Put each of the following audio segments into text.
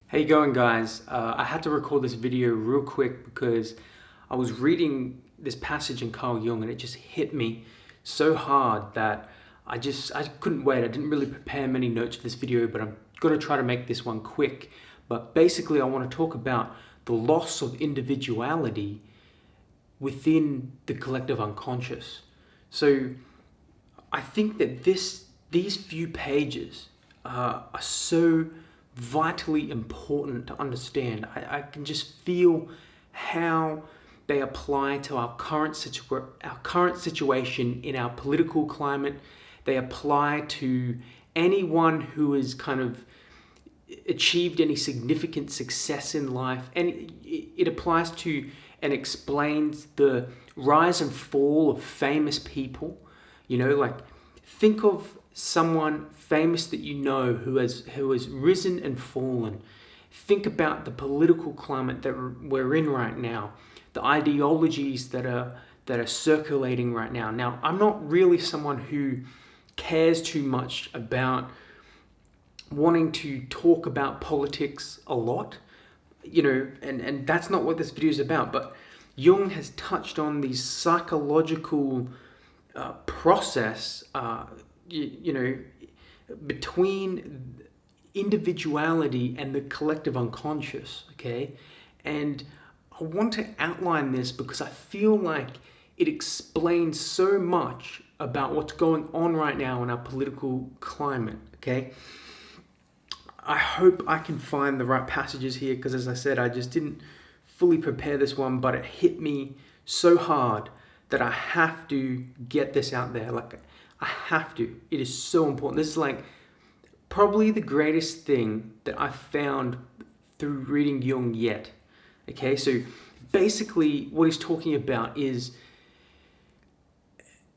How you going, guys? I had to record this video real quick because I was reading this passage in Carl Jung and it just hit me so hard that I couldn't wait. I didn't really prepare many notes for this video, but I'm going to try to make this one quick. But basically I want to talk about the loss of individuality within the collective unconscious. So I think that these few pages are so vitally important to understand. I can just feel how they apply to our current situation in our political climate. They apply to anyone who has kind of achieved any significant success in life, and it applies to and explains the rise and fall of famous people. Like, think of someone famous that you know who has risen and fallen. Think about the political climate that we're in right now, the ideologies that are circulating right now. Now, I'm not really someone who cares too much about wanting to talk about politics a lot, and that's not what this video is about. But Jung has touched on the psychological process, between individuality and the collective unconscious, okay? And I want to outline this because I feel like it explains so much about what's going on right now in our political climate, okay? I hope I can find the right passages here because, as I said, I just didn't fully prepare this one, but it hit me so hard that I have to get this out there. Like, I have to. It is so important. This is like probably the greatest thing that I've found through reading Jung yet. Okay, so basically what he's talking about is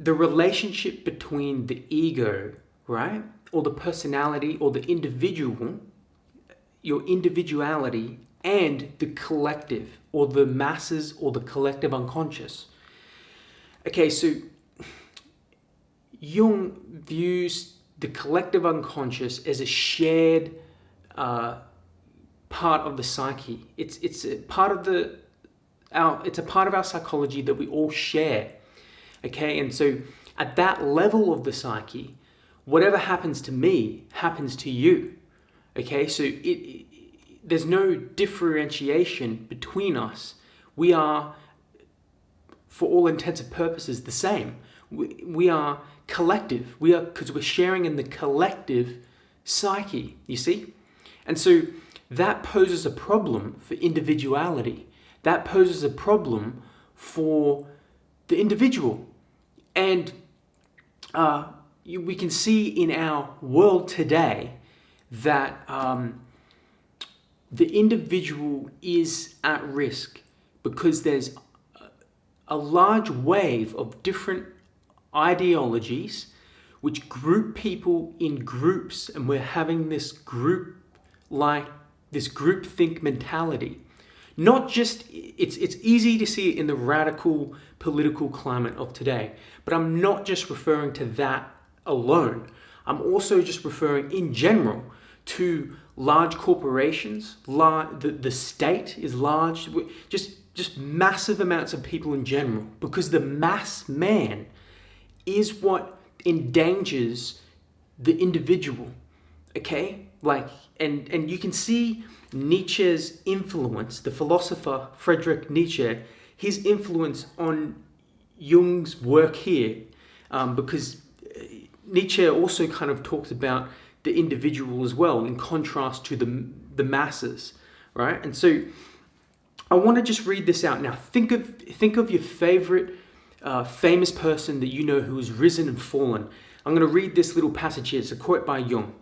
the relationship between the ego, right? Or the personality or the individual, your individuality, and the collective or the masses or the collective unconscious. Okay, so Jung views the collective unconscious as a shared part of the psyche. It's a part of our psychology that we all share. Okay, and so at that level of the psyche, whatever happens to me happens to you. Okay, so there's no differentiation between us. We are, for all intents and purposes, the same. We are collective. We are, because we're sharing in the collective psyche, you see? And so that poses a problem for individuality. That poses a problem for the individual. And we can see in our world today that the individual is at risk because there's a large wave of different ideologies which group people in groups, and we're having this groupthink mentality. Not just, it's easy to see it in the radical political climate of today, but I'm not just referring to that alone. I'm also just referring in general to large corporations. The state is large, just massive amounts of people in general, because the mass man is what endangers the individual. Okay, and you can see Nietzsche's influence, the philosopher Friedrich Nietzsche, his influence on Jung's work here, because Nietzsche also kind of talks about the individual as well, in contrast to the masses, right? And so I want to just read this out now. Think of your favorite famous person that you know who has risen and fallen. I'm going to read this little passage here. It's a quote by Jung.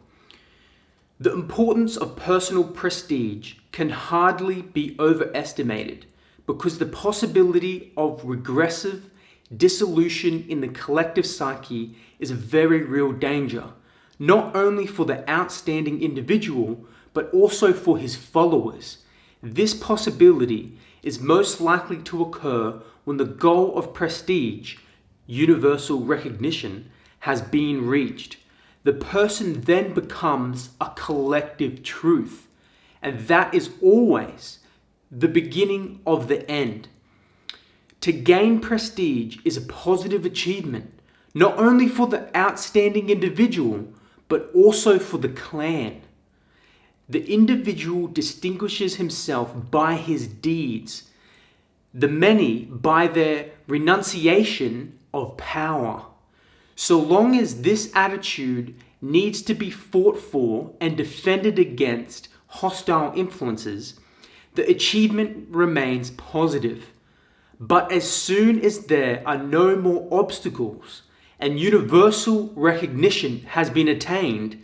The importance of personal prestige can hardly be overestimated because the possibility of regressive dissolution in the collective psyche is a very real danger, not only for the outstanding individual, but also for his followers. This possibility is most likely to occur when the goal of prestige, universal recognition, has been reached. The person then becomes a collective truth, And that is always the beginning of the end. To gain prestige is a positive achievement, not only for the outstanding individual, but also for the clan. The individual distinguishes himself by his deeds, the many by their renunciation of power. So long as this attitude needs to be fought for and defended against hostile influences, the achievement remains positive. But as soon as there are no more obstacles and universal recognition has been attained,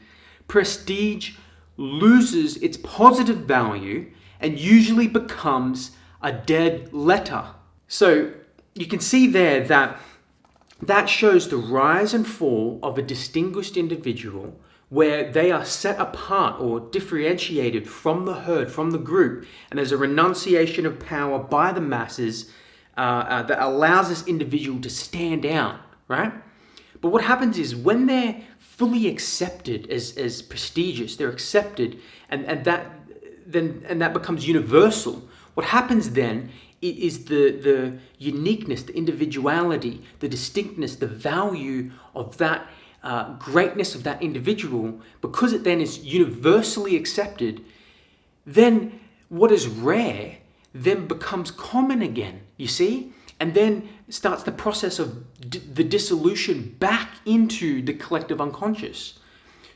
prestige loses its positive value and usually becomes a dead letter. So you can see there that shows the rise and fall of a distinguished individual where they are set apart or differentiated from the herd, from the group, and there's a renunciation of power by the masses that allows this individual to stand out, right? But what happens is when they're fully accepted as prestigious, they're accepted, and that becomes universal. What happens then is the uniqueness, the individuality, the distinctness, the value of that greatness of that individual, because it then is universally accepted, then what is rare then becomes common again, you see? And then starts the process of the dissolution back into the collective unconscious.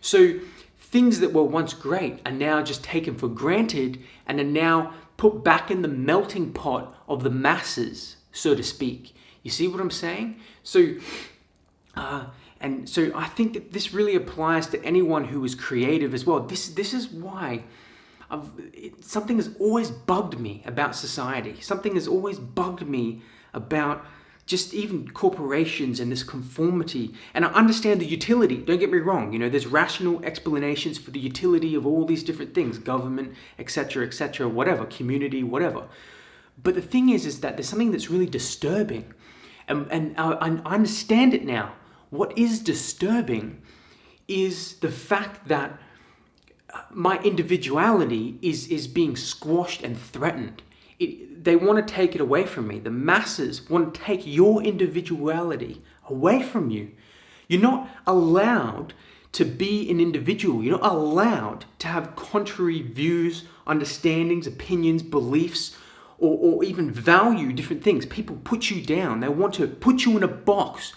So things that were once great are now just taken for granted and are now put back in the melting pot of the masses, so to speak. You see what I'm saying? So I think that this really applies to anyone who is creative as well. This is why something has always bugged me about society. Something has always bugged me about just even corporations and this conformity. And I understand the utility, don't get me wrong. There's rational explanations for the utility of all these different things, government, etc., whatever, community, whatever. But the thing is that there's something that's really disturbing. And I understand it now. What is disturbing is the fact that my individuality is being squashed and threatened. They want to take it away from me. The masses want to take your individuality away from you. You're not allowed to be an individual. You're not allowed to have contrary views, understandings, opinions, beliefs, or even value different things. People put you down. They want to put you in a box.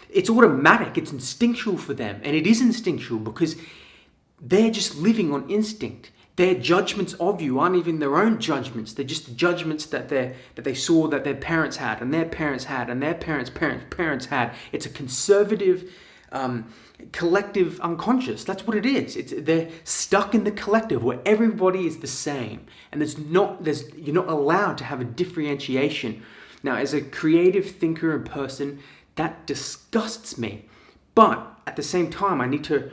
It's automatic. It's instinctual for them. And it is instinctual because they're just living on instinct. Their judgments of you aren't even their own judgments. They're just the judgments that they saw that their parents had, and their parents had, and their parents had. It's a conservative, collective unconscious. That's what it is. They're stuck in the collective where everybody is the same, and you're not allowed to have a differentiation. Now, as a creative thinker and person, that disgusts me. But at the same time, I need to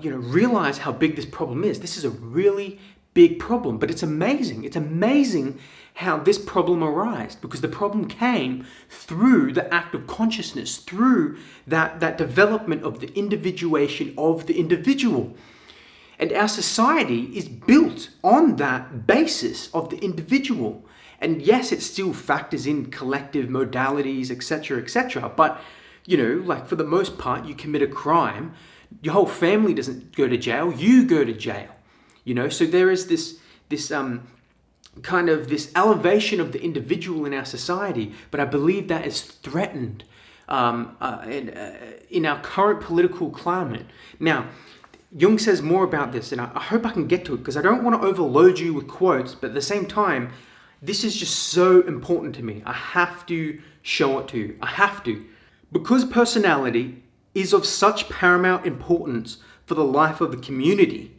realize how big this problem is. This is a really big problem, but it's amazing. It's amazing how this problem arose, because the problem came through the act of consciousness, through that development of the individuation of the individual. And our society is built on that basis of the individual. And yes, it still factors in collective modalities, etc., but like for the most part, you commit a crime, your whole family doesn't go to jail, you go to jail. So there is this kind of this elevation of the individual in our society, but I believe that is threatened in our current political climate. Now, Jung says more about this, and I hope I can get to it because I don't want to overload you with quotes, but at the same time, this is just so important to me. I have to show it to you. I have to. Because personality is of such paramount importance for the life of the community,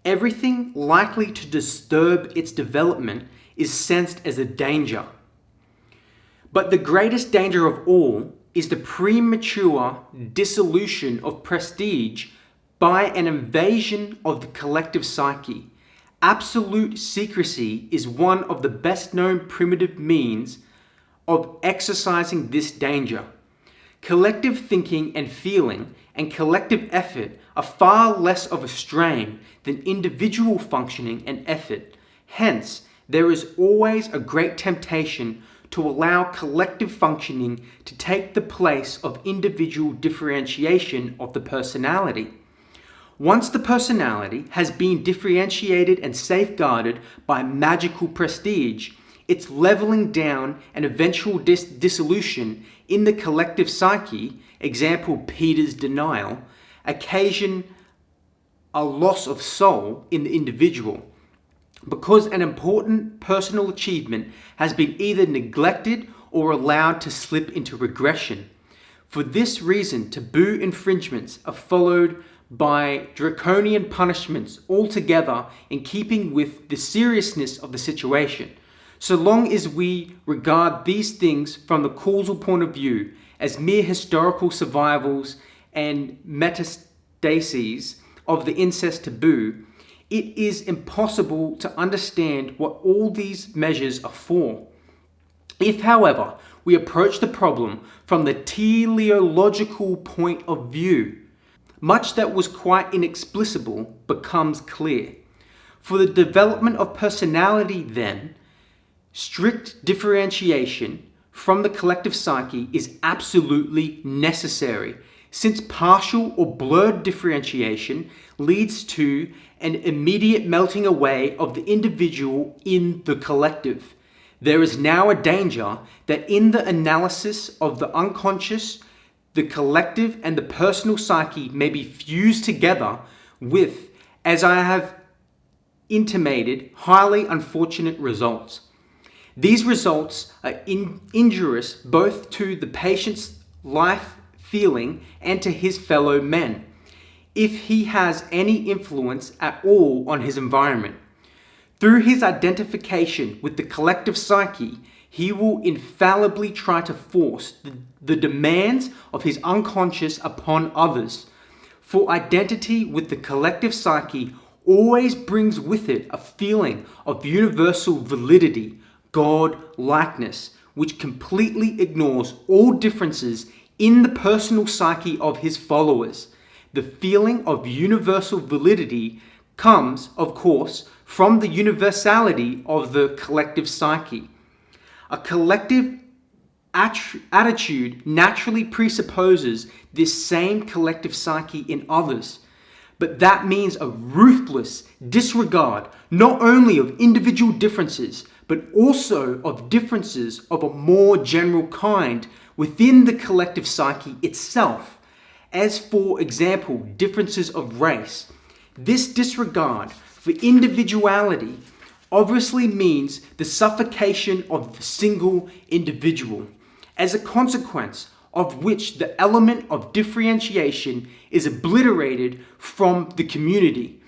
everything likely to disturb its development is sensed as a danger. But the greatest danger of all is the premature dissolution of prestige by an invasion of the collective psyche. Absolute secrecy is one of the best known primitive means of exercising this danger. Collective thinking and feeling and collective effort are far less of a strain than individual functioning and effort. Hence, there is always a great temptation to allow collective functioning to take the place of individual differentiation of the personality. Once the personality has been differentiated and safeguarded by magical prestige, its leveling down and eventual dissolution in the collective psyche, example Peter's denial, occasion a loss of soul in the individual, because an important personal achievement has been either neglected or allowed to slip into regression. For this reason, taboo infringements are followed by draconian punishments altogether in keeping with the seriousness of the situation. So long as we regard these things from the causal point of view as mere historical survivals and metastases of the incest taboo, it is impossible to understand what all these measures are for. If, however, we approach the problem from the teleological point of view, much that was quite inexplicable becomes clear. For the development of personality, then, strict differentiation from the collective psyche is absolutely necessary, since partial or blurred differentiation leads to an immediate melting away of the individual in the collective. There is now a danger that in the analysis of the unconscious, the collective and the personal psyche may be fused together with, as I have intimated, highly unfortunate results. These results are injurious both to the patient's life feeling and to his fellow men, if he has any influence at all on his environment. Through his identification with the collective psyche, he will infallibly try to force the demands of his unconscious upon others. For identity with the collective psyche always brings with it a feeling of universal validity, God-likeness, which completely ignores all differences in the personal psyche of his followers. The feeling of universal validity comes, of course, from the universality of the collective psyche. A collective attitude naturally presupposes this same collective psyche in others, but that means a ruthless disregard not only of individual differences, but also of differences of a more general kind within the collective psyche itself, as for example, differences of race. This disregard for individuality obviously means the suffocation of the single individual, as a consequence of which the element of differentiation is obliterated from the community.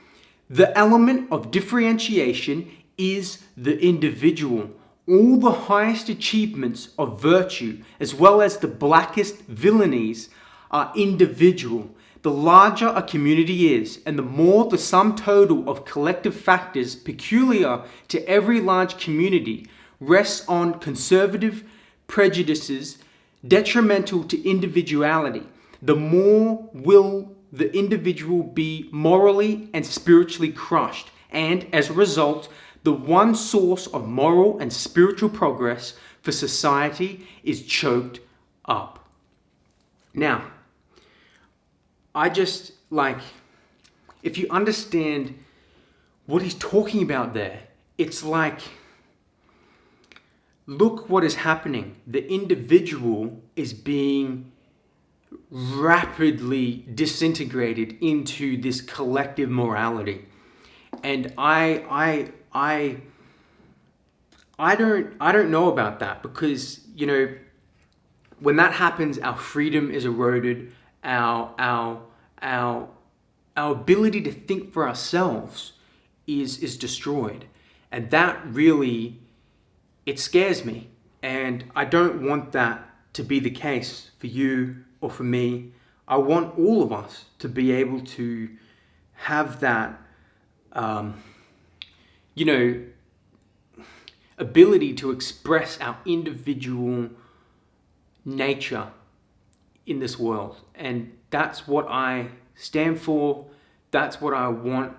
The element of differentiation is the individual. All the highest achievements of virtue, as well as the blackest villainies, are individual. The larger a community is, and the more the sum total of collective factors peculiar to every large community rests on conservative prejudices detrimental to individuality, the more will the individual be morally and spiritually crushed, and as a result, the one source of moral and spiritual progress for society is choked up. Now, if you understand what he's talking about there, it's like, look what is happening. The individual is being rapidly disintegrated into this collective morality. And I don't know about that, because, when that happens, our freedom is eroded, our ability to think for ourselves is destroyed. And that really, it scares me. And I don't want that to be the case for you or for me. I want all of us to be able to have that, ability to express our individual nature in this world. And that's what I stand for. That's what I want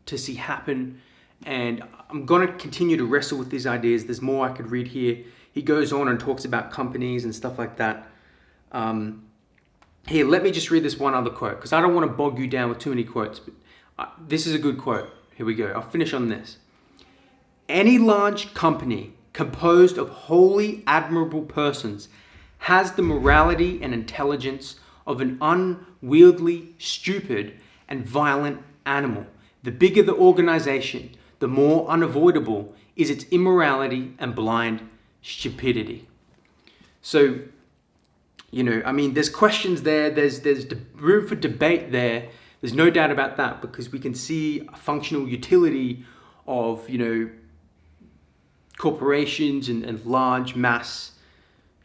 to see happen. And I'm going to continue to wrestle with these ideas. There's more I could read here. He goes on and talks about companies and stuff like that. Here, let me just read this one other quote, because I don't want to bog you down with too many quotes. But this is a good quote. Here we go. I'll finish on this. Any large company composed of wholly admirable persons has the morality and intelligence of an unwieldy, stupid, and violent animal. The bigger the organization, the more unavoidable is its immorality and blind stupidity. So, I mean, there's questions there, there's room for debate there. There's no doubt about that, because we can see a functional utility of, corporations and large mass,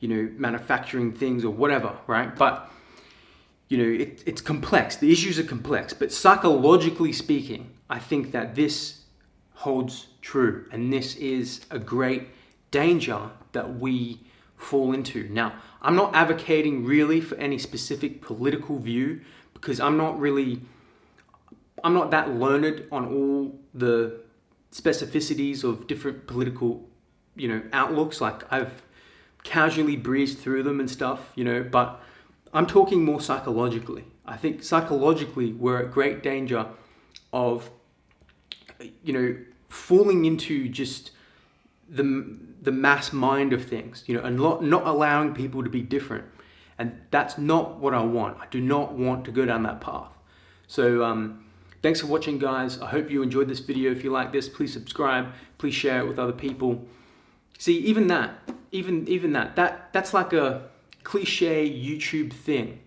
manufacturing things or whatever, right? But, it's complex. The issues are complex. But psychologically speaking, I think that this holds true. And this is a great danger that we fall into. Now, I'm not advocating really for any specific political view, because I'm not that learned on all the specificities of different political, outlooks. Like, I've casually breezed through them and stuff, but I'm talking more psychologically. I think psychologically we're at great danger of, falling into just the mass mind of things, and not allowing people to be different. And that's not what I want. I do not want to go down that path. So thanks for watching, guys. I hope you enjoyed this video. If you like this, please subscribe. Please share it with other people. See, even that's like a cliche YouTube thing.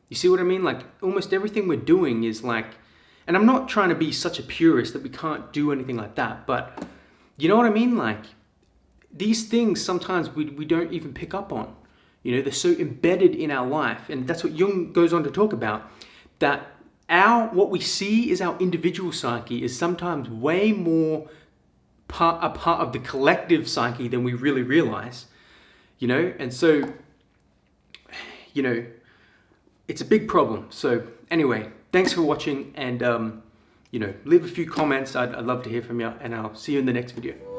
You see what I mean? Like, almost everything we're doing is like, and I'm not trying to be such a purist that we can't do anything like that, but you know what I mean? Like, these things sometimes we don't even pick up on. They're so embedded in our life. And that's what Jung goes on to talk about, that what we see is our individual psyche is sometimes way more a part of the collective psyche than we really realize. And so, it's a big problem. So anyway, thanks for watching, and leave a few comments. I'd love to hear from you, and I'll see you in the next video.